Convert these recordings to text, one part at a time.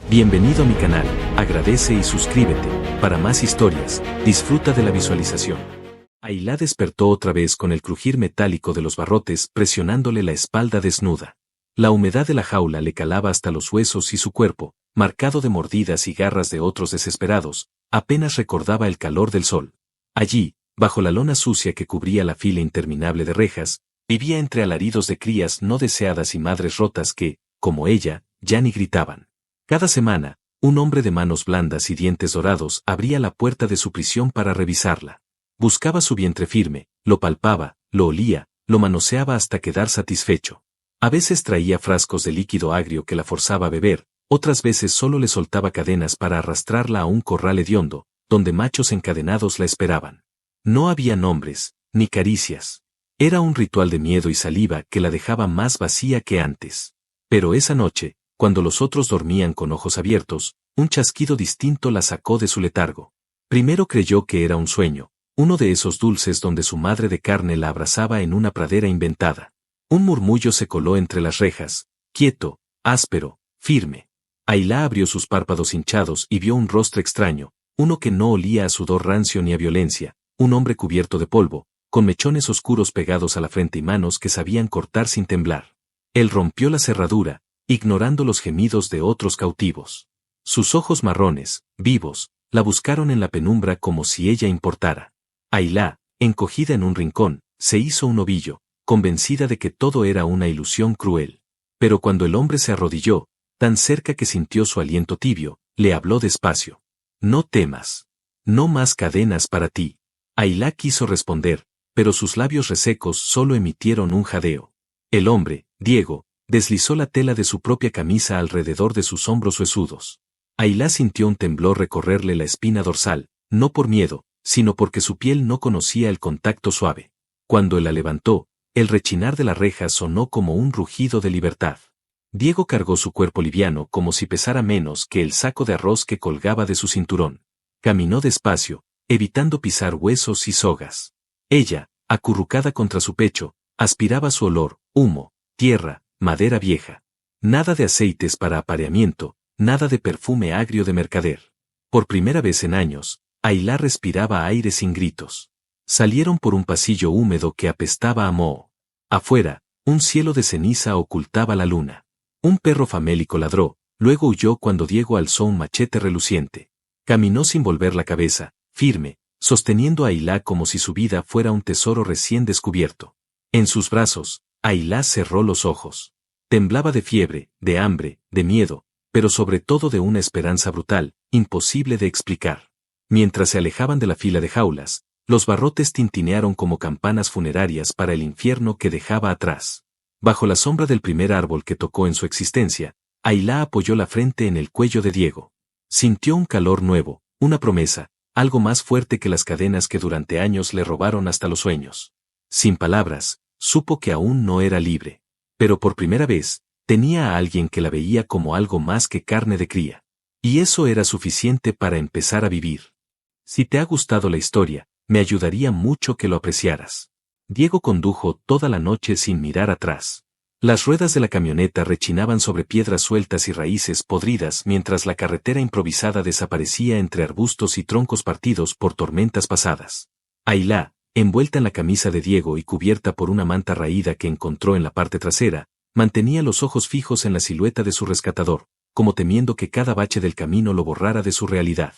Bienvenido a mi canal, agradece y suscríbete. Para más historias, disfruta de la visualización. Ayla despertó otra vez con el crujir metálico de los barrotes presionándole la espalda desnuda. La humedad de la jaula le calaba hasta los huesos y su cuerpo, marcado de mordidas y garras de otros desesperados, apenas recordaba el calor del sol. Allí, bajo la lona sucia que cubría la fila interminable de rejas, vivía entre alaridos de crías no deseadas y madres rotas que, como ella, ya ni gritaban. Cada semana, un hombre de manos blandas y dientes dorados abría la puerta de su prisión para revisarla. Buscaba su vientre firme, lo palpaba, lo olía, lo manoseaba hasta quedar satisfecho. A veces traía frascos de líquido agrio que la forzaba a beber, otras veces solo le soltaba cadenas para arrastrarla a un corral hediondo, donde machos encadenados la esperaban. No había nombres, ni caricias. Era un ritual de miedo y saliva que la dejaba más vacía que antes. Pero esa noche, cuando los otros dormían con ojos abiertos, un chasquido distinto la sacó de su letargo. Primero creyó que era un sueño, uno de esos dulces donde su madre de carne la abrazaba en una pradera inventada. Un murmullo se coló entre las rejas, quieto, áspero, firme. Ayla abrió sus párpados hinchados y vio un rostro extraño, uno que no olía a sudor rancio ni a violencia, un hombre cubierto de polvo, con mechones oscuros pegados a la frente y manos que sabían cortar sin temblar. Él rompió la cerradura, ignorando los gemidos de otros cautivos. Sus ojos marrones, vivos, la buscaron en la penumbra como si ella importara. Ayla, encogida en un rincón, se hizo un ovillo, convencida de que todo era una ilusión cruel. Pero cuando el hombre se arrodilló, tan cerca que sintió su aliento tibio, le habló despacio. No temas. No más cadenas para ti. Ayla quiso responder, pero sus labios resecos solo emitieron un jadeo. El hombre, Diego, deslizó la tela de su propia camisa alrededor de sus hombros huesudos. Ayla sintió un temblor recorrerle la espina dorsal, no por miedo, sino porque su piel no conocía el contacto suave. Cuando él la levantó, el rechinar de la reja sonó como un rugido de libertad. Diego cargó su cuerpo liviano como si pesara menos que el saco de arroz que colgaba de su cinturón. Caminó despacio, evitando pisar huesos y sogas. Ella, acurrucada contra su pecho, aspiraba su olor, humo, tierra, madera vieja. Nada de aceites para apareamiento, nada de perfume agrio de mercader. Por primera vez en años, Ayla respiraba aire sin gritos. Salieron por un pasillo húmedo que apestaba a moho. Afuera, un cielo de ceniza ocultaba la luna. Un perro famélico ladró, luego huyó cuando Diego alzó un machete reluciente. Caminó sin volver la cabeza, firme, sosteniendo a Ayla como si su vida fuera un tesoro recién descubierto. En sus brazos, Ayla cerró los ojos. Temblaba de fiebre, de hambre, de miedo, pero sobre todo de una esperanza brutal, imposible de explicar. Mientras se alejaban de la fila de jaulas, los barrotes tintinearon como campanas funerarias para el infierno que dejaba atrás. Bajo la sombra del primer árbol que tocó en su existencia, Ayla apoyó la frente en el cuello de Diego. Sintió un calor nuevo, una promesa, algo más fuerte que las cadenas que durante años le robaron hasta los sueños. Sin palabras, supo que aún no era libre. Pero por primera vez, tenía a alguien que la veía como algo más que carne de cría. Y eso era suficiente para empezar a vivir. Si te ha gustado la historia, me ayudaría mucho que lo apreciaras. Diego condujo toda la noche sin mirar atrás. Las ruedas de la camioneta rechinaban sobre piedras sueltas y raíces podridas mientras la carretera improvisada desaparecía entre arbustos y troncos partidos por tormentas pasadas. Ayla, envuelta en la camisa de Diego y cubierta por una manta raída que encontró en la parte trasera, mantenía los ojos fijos en la silueta de su rescatador, como temiendo que cada bache del camino lo borrara de su realidad.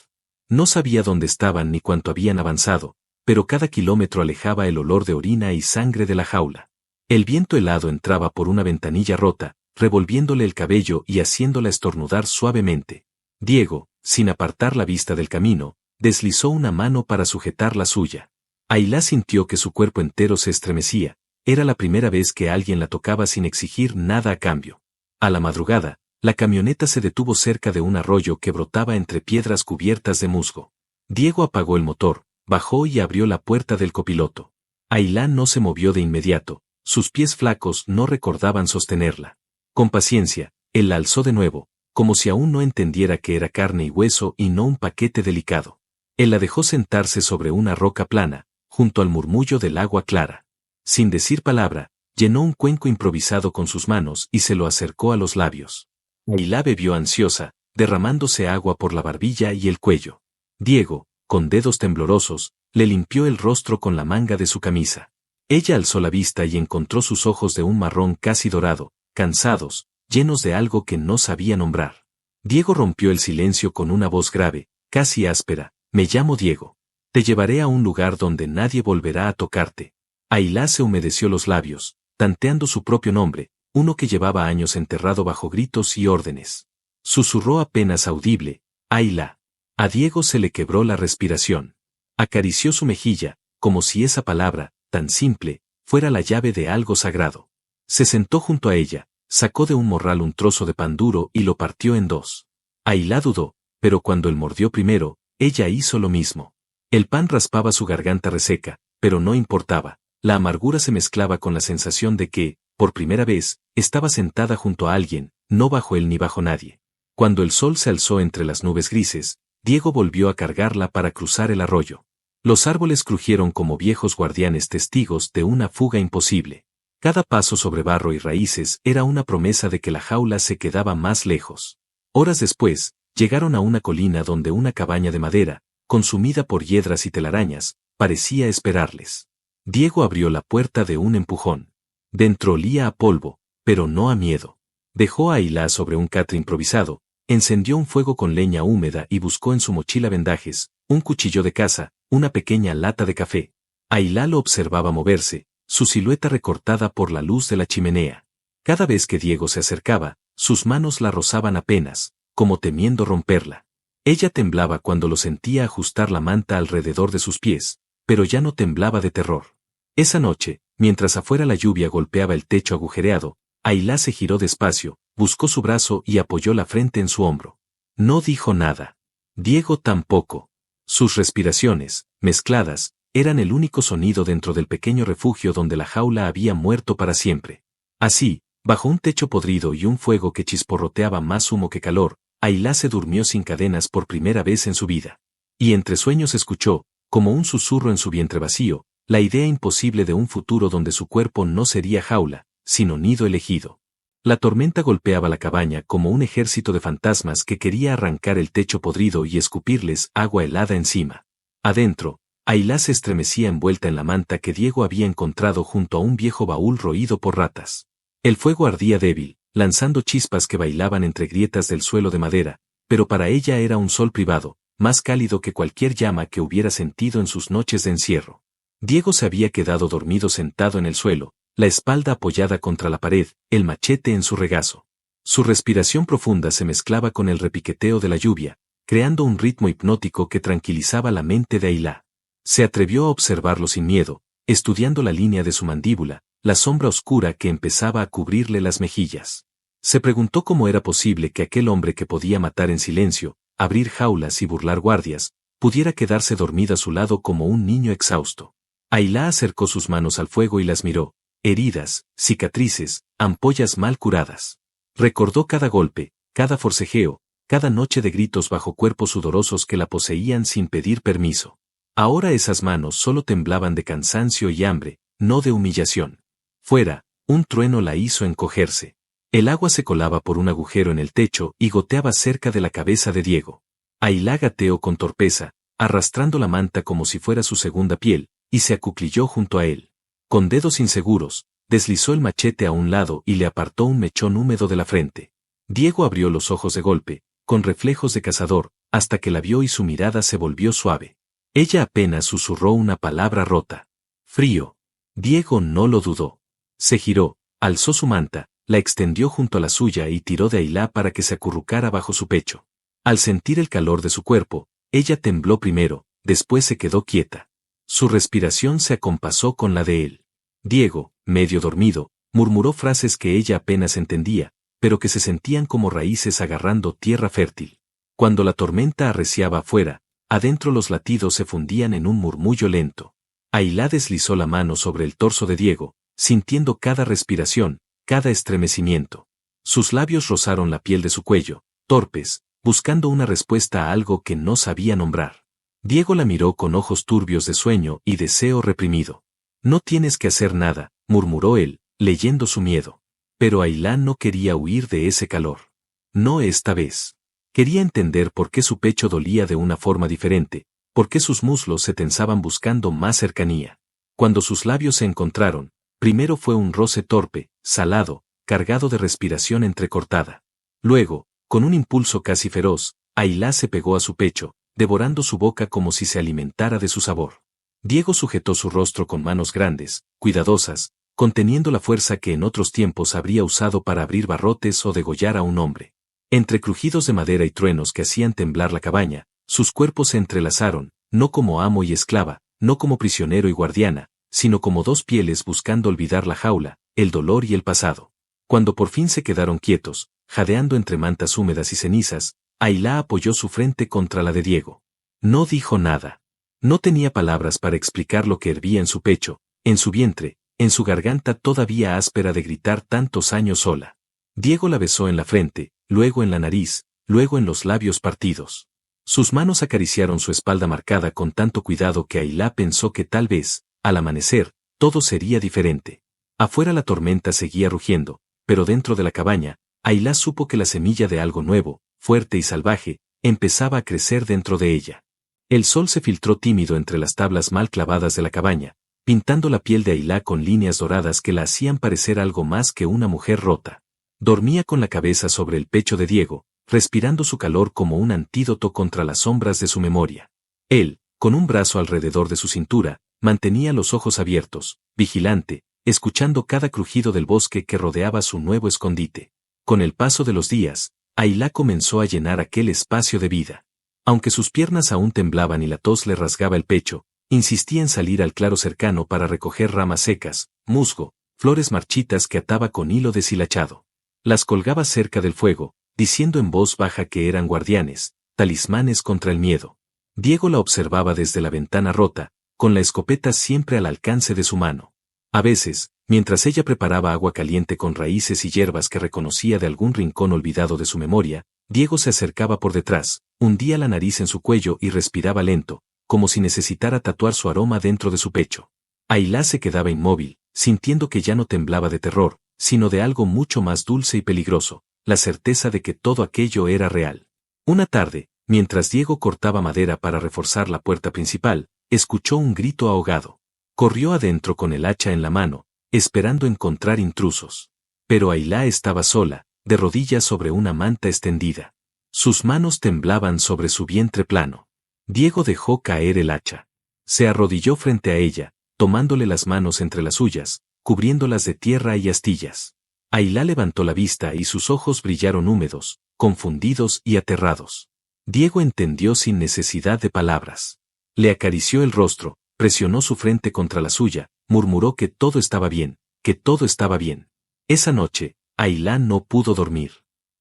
No sabía dónde estaban ni cuánto habían avanzado, pero cada kilómetro alejaba el olor de orina y sangre de la jaula. El viento helado entraba por una ventanilla rota, revolviéndole el cabello y haciéndola estornudar suavemente. Diego, sin apartar la vista del camino, deslizó una mano para sujetar la suya. Ayla sintió que su cuerpo entero se estremecía, era la primera vez que alguien la tocaba sin exigir nada a cambio. A la madrugada, la camioneta se detuvo cerca de un arroyo que brotaba entre piedras cubiertas de musgo. Diego apagó el motor, bajó y abrió la puerta del copiloto. Ayla no se movió de inmediato, sus pies flacos no recordaban sostenerla. Con paciencia, él la alzó de nuevo, como si aún no entendiera que era carne y hueso y no un paquete delicado. Él la dejó sentarse sobre una roca plana, junto al murmullo del agua clara. Sin decir palabra, llenó un cuenco improvisado con sus manos y se lo acercó a los labios. Ayla bebió ansiosa, derramándose agua por la barbilla y el cuello. Diego, con dedos temblorosos, le limpió el rostro con la manga de su camisa. Ella alzó la vista y encontró sus ojos de un marrón casi dorado, cansados, llenos de algo que no sabía nombrar. Diego rompió el silencio con una voz grave, casi áspera: «Me llamo Diego. Te llevaré a un lugar donde nadie volverá a tocarte». Ailá se humedeció los labios, tanteando su propio nombre, uno que llevaba años enterrado bajo gritos y órdenes. Susurró apenas audible: «Ailá». A Diego se le quebró la respiración. Acarició su mejilla, como si esa palabra, tan simple, fuera la llave de algo sagrado. Se sentó junto a ella, sacó de un morral un trozo de pan duro y lo partió en dos. Ailá dudó, pero cuando él mordió primero, ella hizo lo mismo. El pan raspaba su garganta reseca, pero no importaba. La amargura se mezclaba con la sensación de que, por primera vez, estaba sentada junto a alguien, no bajo él ni bajo nadie. Cuando el sol se alzó entre las nubes grises, Diego volvió a cargarla para cruzar el arroyo. Los árboles crujieron como viejos guardianes testigos de una fuga imposible. Cada paso sobre barro y raíces era una promesa de que la jaula se quedaba más lejos. Horas después, llegaron a una colina donde una cabaña de madera, consumida por hiedras y telarañas, parecía esperarles. Diego abrió la puerta de un empujón. Dentro olía a polvo, pero no a miedo. Dejó a Ailá sobre un catre improvisado, encendió un fuego con leña húmeda y buscó en su mochila vendajes, un cuchillo de caza, una pequeña lata de café. Ailá lo observaba moverse, su silueta recortada por la luz de la chimenea. Cada vez que Diego se acercaba, sus manos la rozaban apenas, como temiendo romperla. Ella temblaba cuando lo sentía ajustar la manta alrededor de sus pies, pero ya no temblaba de terror. Esa noche, mientras afuera la lluvia golpeaba el techo agujereado, Ailá se giró despacio, buscó su brazo y apoyó la frente en su hombro. No dijo nada. Diego tampoco. Sus respiraciones, mezcladas, eran el único sonido dentro del pequeño refugio donde la jaula había muerto para siempre. Así, bajo un techo podrido y un fuego que chisporroteaba más humo que calor, Ailá se durmió sin cadenas por primera vez en su vida. Y entre sueños escuchó, como un susurro en su vientre vacío, la idea imposible de un futuro donde su cuerpo no sería jaula, sino nido elegido. La tormenta golpeaba la cabaña como un ejército de fantasmas que quería arrancar el techo podrido y escupirles agua helada encima. Adentro, Ailá se estremecía envuelta en la manta que Diego había encontrado junto a un viejo baúl roído por ratas. El fuego ardía débil, lanzando chispas que bailaban entre grietas del suelo de madera, pero para ella era un sol privado, más cálido que cualquier llama que hubiera sentido en sus noches de encierro. Diego se había quedado dormido sentado en el suelo, la espalda apoyada contra la pared, el machete en su regazo. Su respiración profunda se mezclaba con el repiqueteo de la lluvia, creando un ritmo hipnótico que tranquilizaba la mente de Ailá. Se atrevió a observarlo sin miedo, estudiando la línea de su mandíbula, la sombra oscura que empezaba a cubrirle las mejillas. Se preguntó cómo era posible que aquel hombre que podía matar en silencio, abrir jaulas y burlar guardias, pudiera quedarse dormido a su lado como un niño exhausto. Ailá acercó sus manos al fuego y las miró. Heridas, cicatrices, ampollas mal curadas. Recordó cada golpe, cada forcejeo, cada noche de gritos bajo cuerpos sudorosos que la poseían sin pedir permiso. Ahora esas manos solo temblaban de cansancio y hambre, no de humillación. Fuera, un trueno la hizo encogerse. El agua se colaba por un agujero en el techo y goteaba cerca de la cabeza de Diego. Ailá gateó con torpeza, arrastrando la manta como si fuera su segunda piel, y se acuclilló junto a él. Con dedos inseguros, deslizó el machete a un lado y le apartó un mechón húmedo de la frente. Diego abrió los ojos de golpe, con reflejos de cazador, hasta que la vio y su mirada se volvió suave. Ella apenas susurró una palabra rota. Frío. Diego no lo dudó. Se giró, alzó su manta, la extendió junto a la suya y tiró de Ailá para que se acurrucara bajo su pecho. Al sentir el calor de su cuerpo, ella tembló primero, después se quedó quieta. Su respiración se acompasó con la de él. Diego, medio dormido, murmuró frases que ella apenas entendía, pero que se sentían como raíces agarrando tierra fértil. Cuando la tormenta arreciaba afuera, adentro los latidos se fundían en un murmullo lento. Ailá deslizó la mano sobre el torso de Diego, sintiendo cada respiración, cada estremecimiento. Sus labios rozaron la piel de su cuello, torpes, buscando una respuesta a algo que no sabía nombrar. Diego la miró con ojos turbios de sueño y deseo reprimido. No tienes que hacer nada, murmuró él, leyendo su miedo. Pero Ailá no quería huir de ese calor. No esta vez. Quería entender por qué su pecho dolía de una forma diferente, por qué sus muslos se tensaban buscando más cercanía. Cuando sus labios se encontraron, primero fue un roce torpe, salado, cargado de respiración entrecortada. Luego, con un impulso casi feroz, Ayla se pegó a su pecho, devorando su boca como si se alimentara de su sabor. Diego sujetó su rostro con manos grandes, cuidadosas, conteniendo la fuerza que en otros tiempos habría usado para abrir barrotes o degollar a un hombre. Entre crujidos de madera y truenos que hacían temblar la cabaña, sus cuerpos se entrelazaron, no como amo y esclava, no como prisionero y guardiana, sino como dos pieles buscando olvidar la jaula, el dolor y el pasado. Cuando por fin se quedaron quietos, jadeando entre mantas húmedas y cenizas, Ayla apoyó su frente contra la de Diego. No dijo nada. No tenía palabras para explicar lo que hervía en su pecho, en su vientre, en su garganta todavía áspera de gritar tantos años sola. Diego la besó en la frente, luego en la nariz, luego en los labios partidos. Sus manos acariciaron su espalda marcada con tanto cuidado que Ayla pensó que tal vez, al amanecer, todo sería diferente. Afuera la tormenta seguía rugiendo, pero dentro de la cabaña, Ayla supo que la semilla de algo nuevo, fuerte y salvaje, empezaba a crecer dentro de ella. El sol se filtró tímido entre las tablas mal clavadas de la cabaña, pintando la piel de Ayla con líneas doradas que la hacían parecer algo más que una mujer rota. Dormía con la cabeza sobre el pecho de Diego, respirando su calor como un antídoto contra las sombras de su memoria. Él, con un brazo alrededor de su cintura, mantenía los ojos abiertos, vigilante, escuchando cada crujido del bosque que rodeaba su nuevo escondite. Con el paso de los días, Ayla comenzó a llenar aquel espacio de vida. Aunque sus piernas aún temblaban y la tos le rasgaba el pecho, insistía en salir al claro cercano para recoger ramas secas, musgo, flores marchitas que ataba con hilo deshilachado. Las colgaba cerca del fuego, diciendo en voz baja que eran guardianes, talismanes contra el miedo. Diego la observaba desde la ventana rota, con la escopeta siempre al alcance de su mano. A veces, mientras ella preparaba agua caliente con raíces y hierbas que reconocía de algún rincón olvidado de su memoria, Diego se acercaba por detrás, hundía la nariz en su cuello y respiraba lento, como si necesitara tatuar su aroma dentro de su pecho. Ayla se quedaba inmóvil, sintiendo que ya no temblaba de terror, sino de algo mucho más dulce y peligroso, la certeza de que todo aquello era real. Una tarde, mientras Diego cortaba madera para reforzar la puerta principal, escuchó un grito ahogado. Corrió adentro con el hacha en la mano, esperando encontrar intrusos. Pero Ayla estaba sola, de rodillas sobre una manta extendida. Sus manos temblaban sobre su vientre plano. Diego dejó caer el hacha. Se arrodilló frente a ella, tomándole las manos entre las suyas, cubriéndolas de tierra y astillas. Ayla levantó la vista y sus ojos brillaron húmedos, confundidos y aterrados. Diego entendió sin necesidad de palabras. Le acarició el rostro, presionó su frente contra la suya, murmuró que todo estaba bien, que todo estaba bien. Esa noche, Ayla no pudo dormir.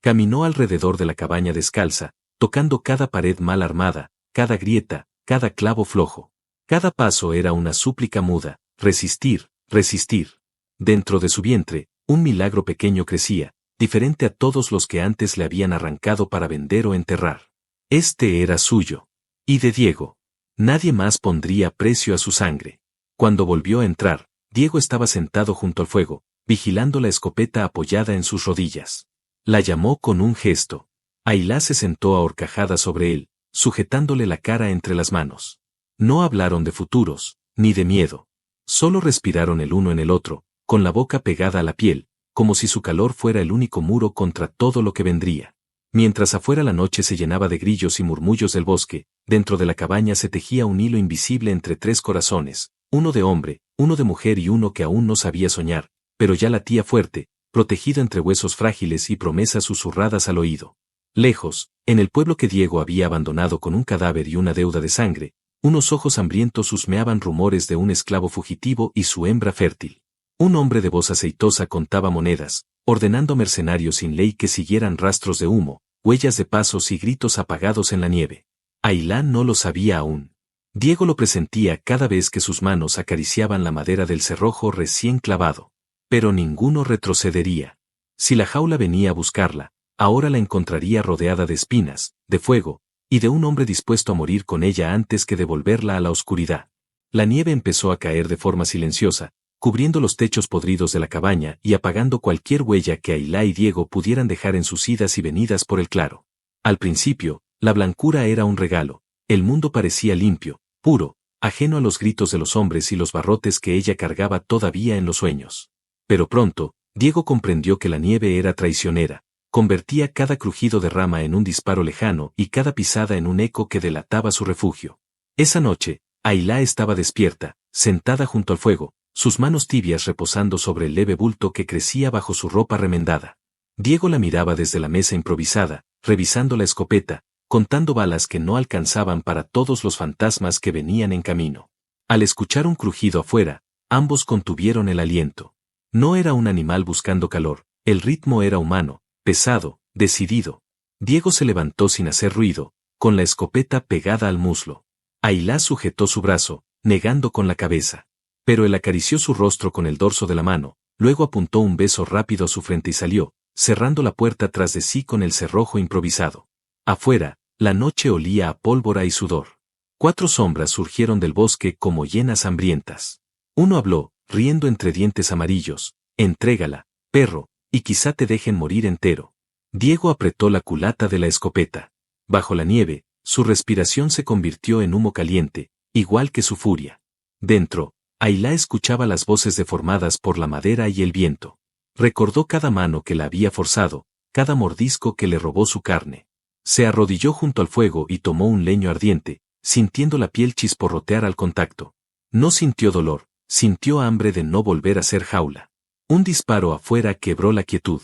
Caminó alrededor de la cabaña descalza, tocando cada pared mal armada, cada grieta, cada clavo flojo. Cada paso era una súplica muda, resistir, resistir. Dentro de su vientre, un milagro pequeño crecía, diferente a todos los que antes le habían arrancado para vender o enterrar. Este era suyo. Y de Diego. Nadie más pondría precio a su sangre. Cuando volvió a entrar, Diego estaba sentado junto al fuego, vigilando la escopeta apoyada en sus rodillas. La llamó con un gesto. Ayla se sentó ahorcajada sobre él, sujetándole la cara entre las manos. No hablaron de futuros, ni de miedo. Solo respiraron el uno en el otro, con la boca pegada a la piel, como si su calor fuera el único muro contra todo lo que vendría. Mientras afuera la noche se llenaba de grillos y murmullos del bosque, dentro de la cabaña se tejía un hilo invisible entre tres corazones, uno de hombre, uno de mujer y uno que aún no sabía soñar, pero ya latía fuerte, protegido entre huesos frágiles y promesas susurradas al oído. Lejos, en el pueblo que Diego había abandonado con un cadáver y una deuda de sangre, unos ojos hambrientos husmeaban rumores de un esclavo fugitivo y su hembra fértil. Un hombre de voz aceitosa contaba monedas, ordenando mercenarios sin ley que siguieran rastros de humo, huellas de pasos y gritos apagados en la nieve. Ayla no lo sabía aún. Diego lo presentía cada vez que sus manos acariciaban la madera del cerrojo recién clavado. Pero ninguno retrocedería. Si la jaula venía a buscarla, ahora la encontraría rodeada de espinas, de fuego, y de un hombre dispuesto a morir con ella antes que devolverla a la oscuridad. La nieve empezó a caer de forma silenciosa, cubriendo los techos podridos de la cabaña y apagando cualquier huella que Ayla y Diego pudieran dejar en sus idas y venidas por el claro. Al principio, la blancura era un regalo, el mundo parecía limpio, puro, ajeno a los gritos de los hombres y los barrotes que ella cargaba todavía en los sueños. Pero pronto, Diego comprendió que la nieve era traicionera, convertía cada crujido de rama en un disparo lejano y cada pisada en un eco que delataba su refugio. Esa noche, Ailá estaba despierta, sentada junto al fuego, sus manos tibias reposando sobre el leve bulto que crecía bajo su ropa remendada. Diego la miraba desde la mesa improvisada, revisando la escopeta, contando balas que no alcanzaban para todos los fantasmas que venían en camino. Al escuchar un crujido afuera, ambos contuvieron el aliento. No era un animal buscando calor, el ritmo era humano, pesado, decidido. Diego se levantó sin hacer ruido, con la escopeta pegada al muslo. Ailá sujetó su brazo, negando con la cabeza. Pero él acarició su rostro con el dorso de la mano, luego apuntó un beso rápido a su frente y salió, cerrando la puerta tras de sí con el cerrojo improvisado. Afuera, la noche olía a pólvora y sudor. 4 sombras surgieron del bosque como hienas hambrientas. Uno habló, riendo entre dientes amarillos: «Entrégala, perro, y quizá te dejen morir entero». Diego apretó la culata de la escopeta. Bajo la nieve, su respiración se convirtió en humo caliente, igual que su furia. Dentro, Ailá escuchaba las voces deformadas por la madera y el viento. Recordó cada mano que la había forzado, cada mordisco que le robó su carne. Se arrodilló junto al fuego y tomó un leño ardiente, sintiendo la piel chisporrotear al contacto. No sintió dolor, sintió hambre de no volver a ser jaula. Un disparo afuera quebró la quietud.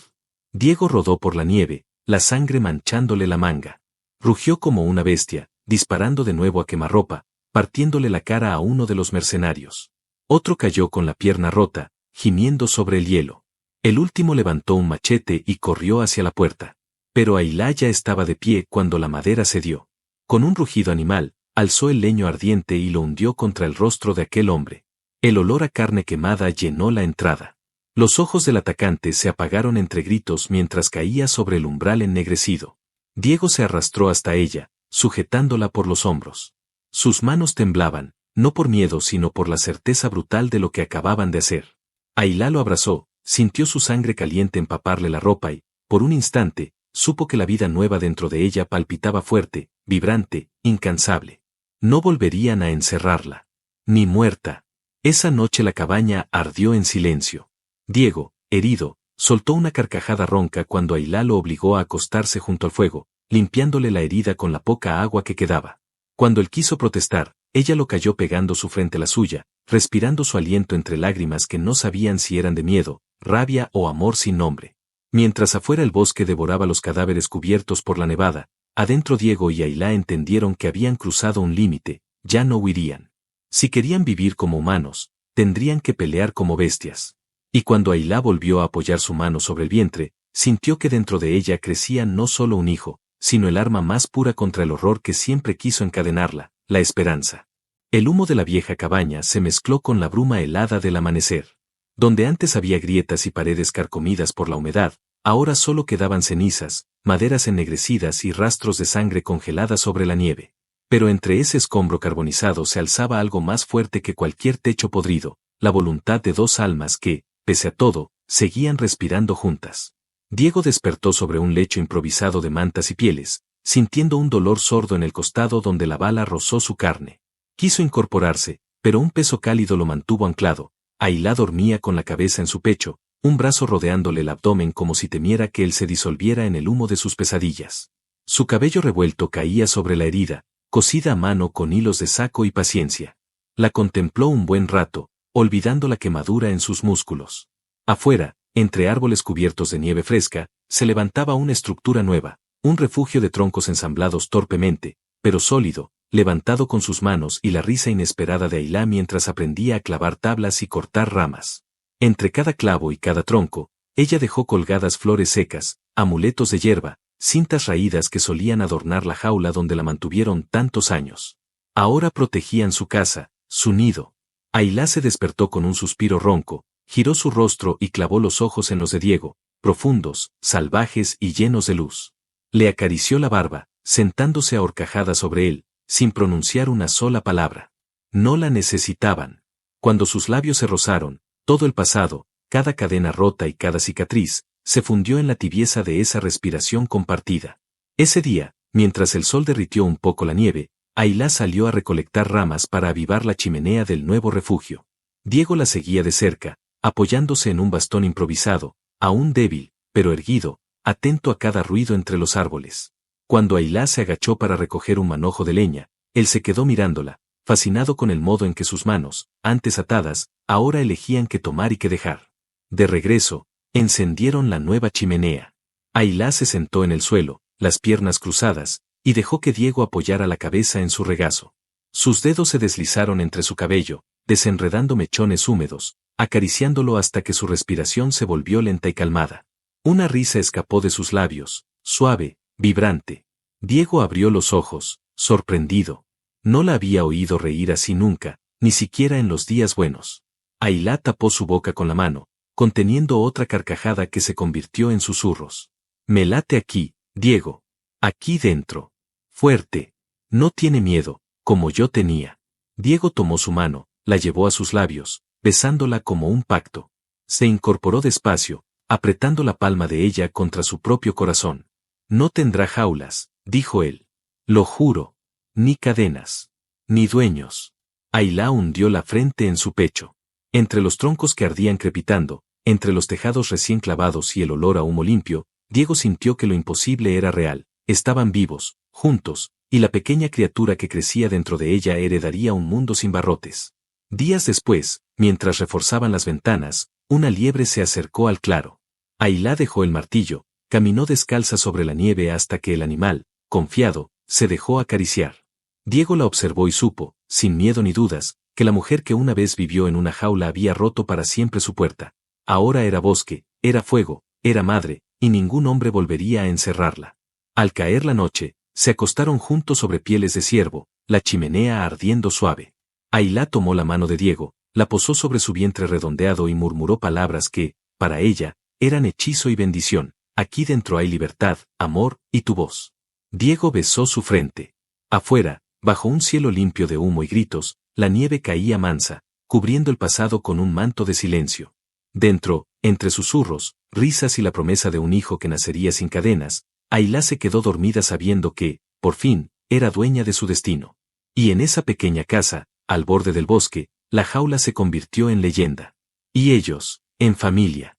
Diego rodó por la nieve, la sangre manchándole la manga. Rugió como una bestia, disparando de nuevo a quemarropa, partiéndole la cara a uno de los mercenarios. Otro cayó con la pierna rota, gimiendo sobre el hielo. El último levantó un machete y corrió hacia la puerta. Pero Ailá ya estaba de pie cuando la madera cedió. Con un rugido animal, alzó el leño ardiente y lo hundió contra el rostro de aquel hombre. El olor a carne quemada llenó la entrada. Los ojos del atacante se apagaron entre gritos mientras caía sobre el umbral ennegrecido. Diego se arrastró hasta ella, sujetándola por los hombros. Sus manos temblaban, no por miedo sino por la certeza brutal de lo que acababan de hacer. Ailá lo abrazó, sintió su sangre caliente empaparle la ropa y, por un instante, supo que la vida nueva dentro de ella palpitaba fuerte, vibrante, incansable. No volverían a encerrarla. Ni muerta. Esa noche la cabaña ardió en silencio. Diego, herido, soltó una carcajada ronca cuando Ailá lo obligó a acostarse junto al fuego, limpiándole la herida con la poca agua que quedaba. Cuando él quiso protestar, ella lo cayó pegando su frente a la suya, respirando su aliento entre lágrimas que no sabían si eran de miedo, rabia o amor sin nombre. Mientras afuera el bosque devoraba los cadáveres cubiertos por la nevada, adentro Diego y Ailá entendieron que habían cruzado un límite, ya no huirían. Si querían vivir como humanos, tendrían que pelear como bestias. Y cuando Ailá volvió a apoyar su mano sobre el vientre, sintió que dentro de ella crecía no solo un hijo, sino el arma más pura contra el horror que siempre quiso encadenarla, la esperanza. El humo de la vieja cabaña se mezcló con la bruma helada del amanecer. Donde antes había grietas y paredes carcomidas por la humedad, ahora solo quedaban cenizas, maderas ennegrecidas y rastros de sangre congelada sobre la nieve. Pero entre ese escombro carbonizado se alzaba algo más fuerte que cualquier techo podrido, la voluntad de 2 almas que, pese a todo, seguían respirando juntas. Diego despertó sobre un lecho improvisado de mantas y pieles, sintiendo un dolor sordo en el costado donde la bala rozó su carne. Quiso incorporarse, pero un peso cálido lo mantuvo anclado. Ailá dormía con la cabeza en su pecho, un brazo rodeándole el abdomen como si temiera que él se disolviera en el humo de sus pesadillas. Su cabello revuelto caía sobre la herida, cosida a mano con hilos de saco y paciencia. La contempló un buen rato, olvidando la quemadura en sus músculos. Afuera, entre árboles cubiertos de nieve fresca, se levantaba una estructura nueva, un refugio de troncos ensamblados torpemente, pero sólido, levantado con sus manos y la risa inesperada de Ailá mientras aprendía a clavar tablas y cortar ramas. Entre cada clavo y cada tronco, ella dejó colgadas flores secas, amuletos de hierba, cintas raídas que solían adornar la jaula donde la mantuvieron tantos años. Ahora protegían su casa, su nido. Ailá se despertó con un suspiro ronco, giró su rostro y clavó los ojos en los de Diego, profundos, salvajes y llenos de luz. Le acarició la barba, sentándose a horcajadas sobre él, sin pronunciar una sola palabra. No la necesitaban. Cuando sus labios se rozaron, todo el pasado, cada cadena rota y cada cicatriz, se fundió en la tibieza de esa respiración compartida. Ese día, Mientras el sol derritió un poco la nieve, Ailá salió a recolectar ramas para avivar la chimenea del nuevo refugio. Diego la seguía de cerca, apoyándose en un bastón improvisado, aún débil, pero erguido, atento a cada ruido entre los árboles. Cuando Ailá se agachó para recoger un manojo de leña, él se quedó mirándola, fascinado con el modo en que sus manos, antes atadas, ahora elegían qué tomar y qué dejar. De regreso, encendieron la nueva chimenea. Ailá se sentó en el suelo, las piernas cruzadas, y dejó que Diego apoyara la cabeza en su regazo. Sus dedos se deslizaron entre su cabello, desenredando mechones húmedos, acariciándolo hasta que su respiración se volvió lenta y calmada. Una risa escapó de sus labios, suave, vibrante. Diego abrió los ojos, sorprendido. No la había oído reír así nunca, ni siquiera en los días buenos. Ailá tapó su boca con la mano, conteniendo otra carcajada que se convirtió en susurros. Me late aquí, Diego. Aquí dentro. Fuerte. No tiene miedo, como yo tenía. Diego tomó su mano, la llevó a sus labios, besándola como un pacto. Se incorporó despacio, apretando la palma de ella contra su propio corazón. No tendrá jaulas, dijo él. Lo juro. Ni cadenas. Ni dueños. Ailá hundió la frente en su pecho. Entre los troncos que ardían crepitando, entre los tejados recién clavados y el olor a humo limpio, Diego sintió que lo imposible era real. Estaban vivos, juntos, y la pequeña criatura que crecía dentro de ella heredaría un mundo sin barrotes. Días después, mientras reforzaban las ventanas, una liebre se acercó al claro. Ailá dejó el martillo, caminó descalza sobre la nieve hasta que el animal, confiado, se dejó acariciar. Diego la observó y supo, sin miedo ni dudas, que la mujer que una vez vivió en una jaula había roto para siempre su puerta. Ahora era bosque, era fuego, era madre, y ningún hombre volvería a encerrarla. Al caer la noche, se acostaron juntos sobre pieles de ciervo, la chimenea ardiendo suave. Ailá tomó la mano de Diego, la posó sobre su vientre redondeado y murmuró palabras que, para ella, eran hechizo y bendición. Aquí dentro hay libertad, amor, y tu voz. Diego besó su frente. Afuera, bajo un cielo limpio de humo y gritos, la nieve caía mansa, cubriendo el pasado con un manto de silencio. Dentro, entre susurros, risas y la promesa de un hijo que nacería sin cadenas, Ailá se quedó dormida sabiendo que, por fin, era dueña de su destino. Y en esa pequeña casa, al borde del bosque, la jaula se convirtió en leyenda. Y ellos, en familia.